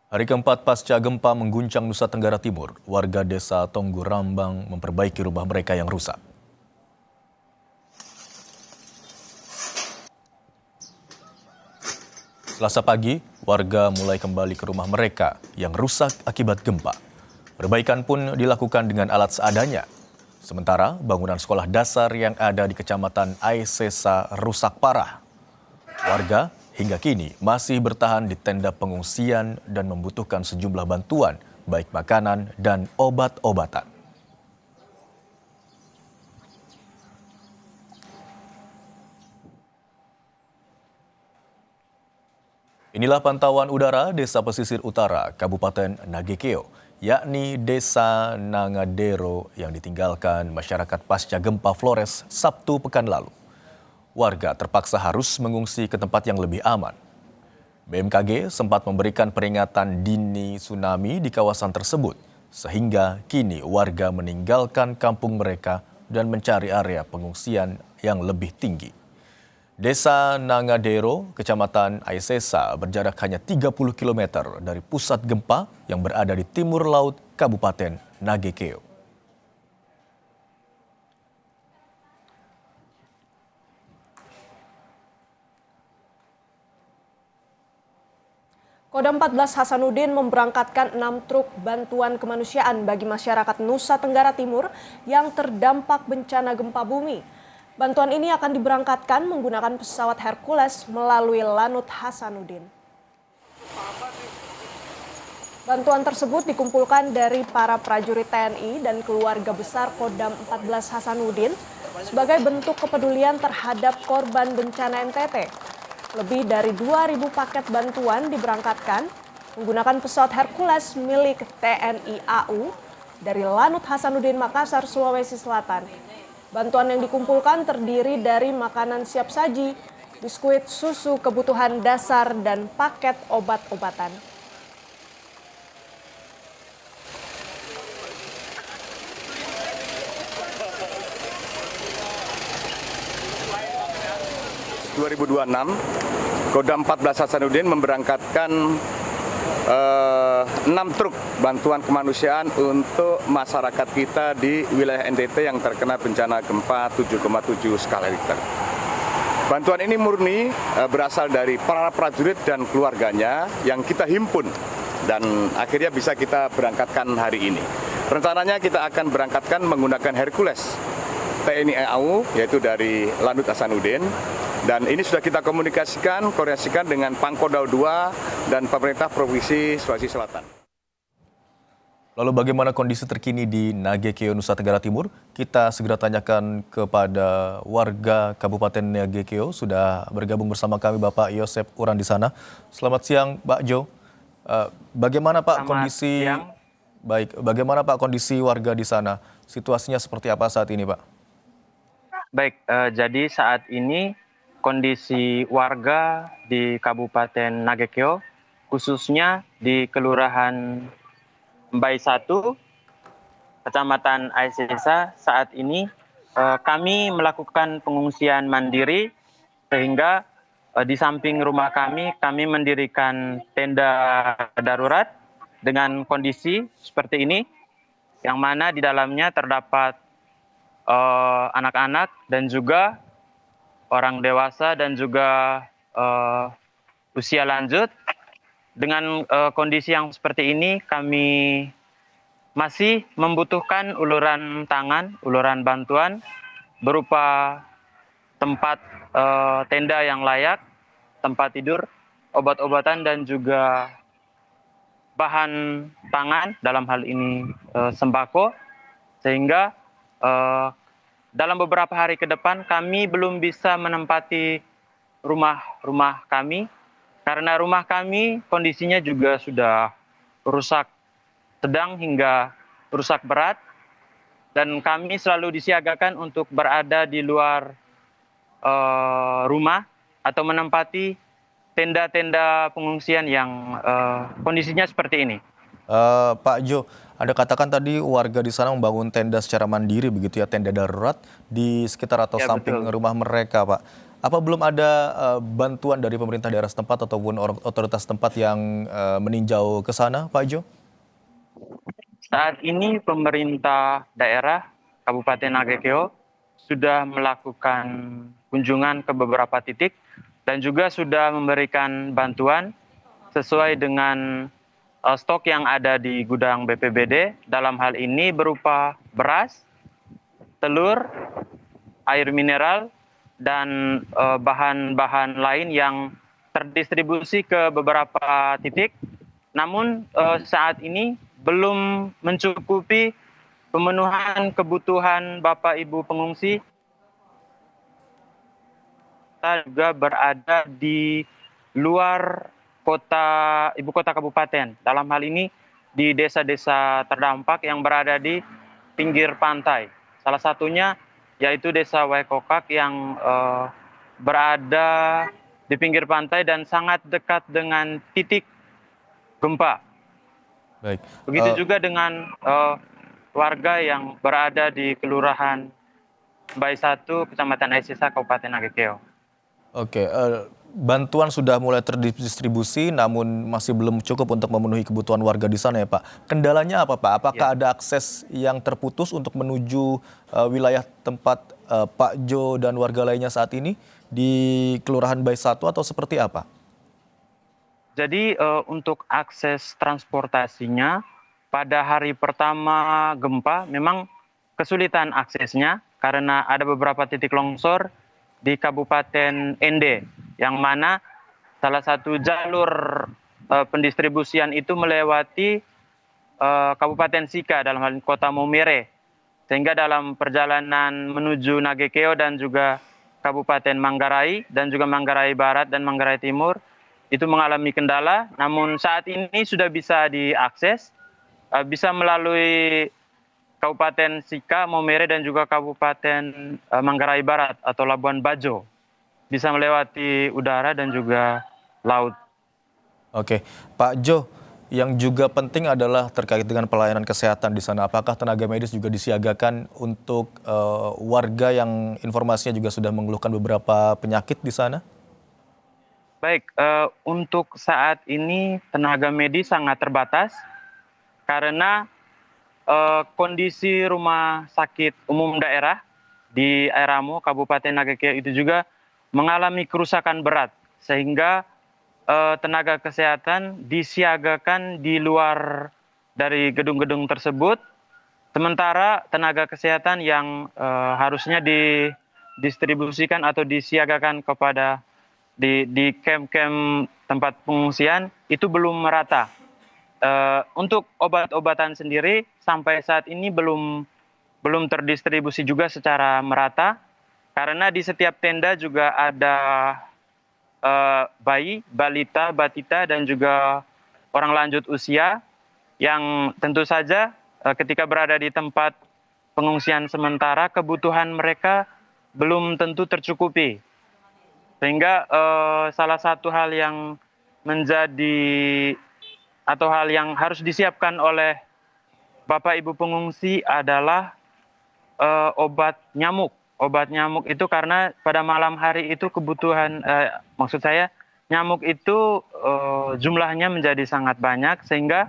Hari keempat pasca gempa mengguncang Nusa Tenggara Timur, warga desa Tonggo Rambang memperbaiki rumah mereka yang rusak. Selasa pagi, warga mulai kembali ke rumah mereka yang rusak akibat gempa. Perbaikan pun dilakukan dengan alat seadanya. Sementara bangunan sekolah dasar yang ada di Kecamatan Aisesa rusak parah. Warga hingga kini masih bertahan di tenda pengungsian dan membutuhkan sejumlah bantuan, baik makanan dan obat-obatan. Inilah pantauan udara Desa Pesisir Utara, Kabupaten Nagekeo, yakni Desa Nangadero yang ditinggalkan masyarakat pasca gempa Flores Sabtu pekan lalu. Warga terpaksa harus mengungsi ke tempat yang lebih aman. BMKG sempat memberikan peringatan dini tsunami di kawasan tersebut, sehingga kini warga meninggalkan kampung mereka dan mencari area pengungsian yang lebih tinggi. Desa Nangadero, Kecamatan Aisesa berjarak hanya 30 km dari pusat gempa yang berada di timur laut Kabupaten Nagekeo. Kodam 14 Hasanuddin memberangkatkan 6 truk bantuan kemanusiaan bagi masyarakat Nusa Tenggara Timur yang terdampak bencana gempa bumi. Bantuan ini akan diberangkatkan menggunakan pesawat Hercules melalui Lanut Hasanuddin. Bantuan tersebut dikumpulkan dari para prajurit TNI dan keluarga besar Kodam 14 Hasanuddin sebagai bentuk kepedulian terhadap korban bencana NTT. Lebih dari 2.000 paket bantuan diberangkatkan menggunakan pesawat Hercules milik TNI AU dari Lanut Hasanuddin Makassar, Sulawesi Selatan. Bantuan yang dikumpulkan terdiri dari makanan siap saji, biskuit, susu, kebutuhan dasar, dan paket obat-obatan. Kodam 14 Hasanuddin memberangkatkan 6 truk bantuan kemanusiaan untuk masyarakat kita di wilayah NTT yang terkena bencana gempa 7,7 skala Richter. Bantuan ini murni berasal dari para prajurit dan keluarganya yang kita himpun dan akhirnya bisa kita berangkatkan hari ini. Rencananya kita akan berangkatkan menggunakan Hercules TNI AU, yaitu dari Lanut Hasanuddin. Dan ini sudah kita koordinasikan dengan Pangkodam 2 dan pemerintah Provinsi Sulawesi Selatan. Lalu bagaimana kondisi terkini di Nagekeo, Nusa Tenggara Timur? Kita segera tanyakan kepada warga Kabupaten Nagekeo. Sudah bergabung bersama kami Bapak Yosep Uran di sana. Selamat siang, Pak Jo. Bagaimana Pak kondisi? Siang. Baik, bagaimana Pak kondisi warga di sana? Situasinya seperti apa saat ini, Pak? Baik, jadi saat ini kondisi warga di Kabupaten Nagekeo, khususnya di Kelurahan Mbai 1, Kecamatan Aisesa, saat ini kami melakukan pengungsian mandiri, sehingga di samping rumah kami mendirikan tenda darurat dengan kondisi seperti ini, yang mana di dalamnya terdapat anak-anak dan juga orang dewasa dan juga usia lanjut. Dengan kondisi yang seperti ini, kami masih membutuhkan uluran tangan, uluran bantuan berupa tempat tenda yang layak, tempat tidur, obat-obatan, dan juga bahan pangan, dalam hal ini sembako, sehingga dalam beberapa hari ke depan kami belum bisa menempati rumah kami karena rumah kami kondisinya juga sudah rusak sedang hingga rusak berat, dan kami selalu disiagakan untuk berada di luar rumah atau menempati tenda-tenda pengungsian yang kondisinya seperti ini. Pak Jo, Anda katakan tadi warga di sana membangun tenda secara mandiri begitu ya, tenda darurat di sekitar atau samping betul. rumah mereka, Pak. Apa belum ada bantuan dari pemerintah daerah setempat ataupun otoritas setempat yang meninjau ke sana, Pak Jo? Saat ini pemerintah daerah Kabupaten Nagekeo sudah melakukan kunjungan ke beberapa titik dan juga sudah memberikan bantuan sesuai dengan stok yang ada di gudang BPBD. Dalam hal ini berupa beras, telur, air mineral, dan bahan-bahan lain yang terdistribusi ke beberapa titik. Namun saat ini belum mencukupi pemenuhan kebutuhan Bapak Ibu pengungsi. Kita juga berada di luar ibu kota kabupaten. Dalam hal ini di desa-desa terdampak yang berada di pinggir pantai. Salah satunya yaitu Desa Waikokak yang berada di pinggir pantai dan sangat dekat dengan titik gempa. Baik. Begitu juga dengan warga yang berada di Kelurahan Bay 1, Kecamatan Aisisa, Kabupaten Nagekeo. Oke, bantuan sudah mulai terdistribusi namun masih belum cukup untuk memenuhi kebutuhan warga di sana ya Pak. Kendalanya apa Pak? Apakah ada akses yang terputus untuk menuju wilayah tempat Pak Jo dan warga lainnya saat ini di Kelurahan Bay 1 atau seperti apa? Jadi untuk akses transportasinya pada hari pertama gempa memang kesulitan aksesnya karena ada beberapa titik longsor di Kabupaten Ende yang mana salah satu jalur pendistribusian itu melewati Kabupaten Sika dalam hal ini Kota Maumere. Sehingga dalam perjalanan menuju Nagekeo dan juga Kabupaten Manggarai dan juga Manggarai Barat dan Manggarai Timur itu mengalami kendala, namun saat ini sudah bisa diakses, bisa melalui Kabupaten Sika, Maumere dan juga Kabupaten Manggarai Barat atau Labuan Bajo. Bisa melewati udara dan juga laut. Oke, Pak Jo, yang juga penting adalah terkait dengan pelayanan kesehatan di sana. Apakah tenaga medis juga disiagakan untuk warga yang informasinya juga sudah mengeluhkan beberapa penyakit di sana? Baik, untuk saat ini tenaga medis sangat terbatas karena kondisi rumah sakit umum daerah di Airamo, Kabupaten Nagekeo itu juga mengalami kerusakan berat. Sehingga tenaga kesehatan disiagakan di luar dari gedung-gedung tersebut. Sementara tenaga kesehatan yang harusnya didistribusikan atau disiagakan kepada di camp-camp tempat pengungsian itu belum merata. Untuk obat-obatan sendiri sampai saat ini belum terdistribusi juga secara merata karena di setiap tenda juga ada bayi, balita, batita dan juga orang lanjut usia yang tentu saja ketika berada di tempat pengungsian sementara kebutuhan mereka belum tentu tercukupi. Sehingga salah satu hal yang menjadi atau hal yang harus disiapkan oleh Bapak Ibu pengungsi adalah obat nyamuk. Obat nyamuk itu karena pada malam hari itu kebutuhan, maksud saya nyamuk itu jumlahnya menjadi sangat banyak sehingga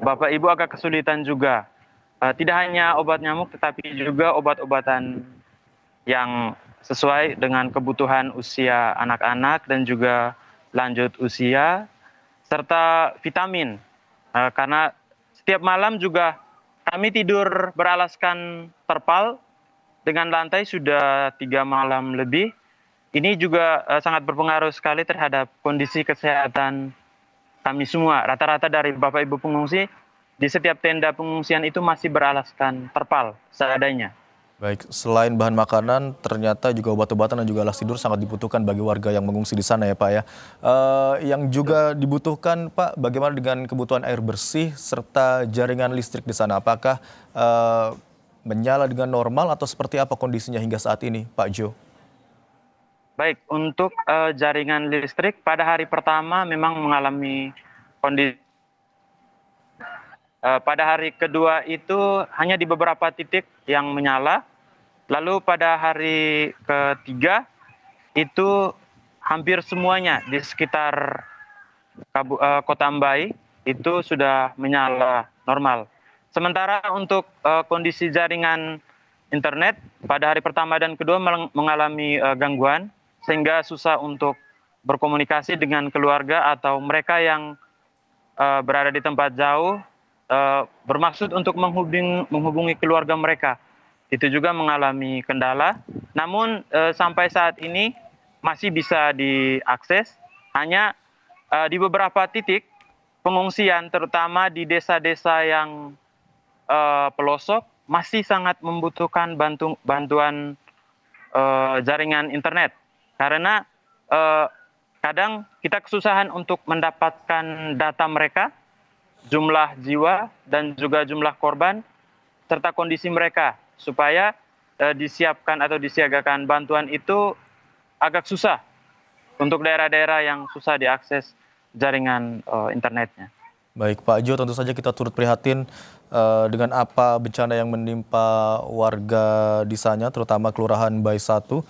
Bapak Ibu agak kesulitan juga. Tidak hanya obat nyamuk tetapi juga obat-obatan yang sesuai dengan kebutuhan usia anak-anak dan juga lanjut usia, serta vitamin. Karena setiap malam juga kami tidur beralaskan terpal dengan lantai sudah 3 malam lebih. Ini juga sangat berpengaruh sekali terhadap kondisi kesehatan kami semua. Rata-rata dari Bapak Ibu pengungsi di setiap tenda pengungsian itu masih beralaskan terpal seadanya. Baik, selain bahan makanan, ternyata juga obat-obatan dan juga alas tidur sangat dibutuhkan bagi warga yang mengungsi di sana ya Pak ya. Yang juga dibutuhkan Pak, bagaimana dengan kebutuhan air bersih serta jaringan listrik di sana? Apakah menyala dengan normal atau seperti apa kondisinya hingga saat ini Pak Jo? Baik, untuk jaringan listrik pada hari pertama memang mengalami kondisi. Pada hari kedua itu hanya di beberapa titik yang menyala. Lalu pada hari ketiga itu hampir semuanya di sekitar Kota Ambai itu sudah menyala normal. Sementara untuk kondisi jaringan internet pada hari pertama dan kedua mengalami gangguan sehingga susah untuk berkomunikasi dengan keluarga atau mereka yang berada di tempat jauh bermaksud untuk menghubungi keluarga mereka. Itu juga mengalami kendala. Namun sampai saat ini masih bisa diakses. Hanya di beberapa titik pengungsian, terutama di desa-desa yang pelosok, masih sangat membutuhkan bantuan jaringan internet. Karena kadang kita kesusahan untuk mendapatkan data mereka, jumlah jiwa dan juga jumlah korban, serta kondisi mereka, supaya disiapkan atau disiagakan bantuan itu agak susah untuk daerah-daerah yang susah diakses jaringan internetnya. Baik Pak Jo, tentu saja kita turut prihatin dengan apa bencana yang menimpa warga di sana, terutama Kelurahan Bai 1.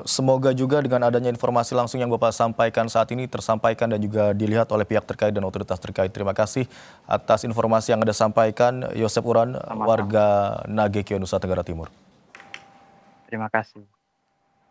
Semoga juga dengan adanya informasi langsung yang Bapak sampaikan saat ini tersampaikan dan juga dilihat oleh pihak terkait dan otoritas terkait. Terima kasih atas informasi yang Anda sampaikan, Yosep Uran, warga Nagekeo, Nusa Tenggara Timur. Terima kasih.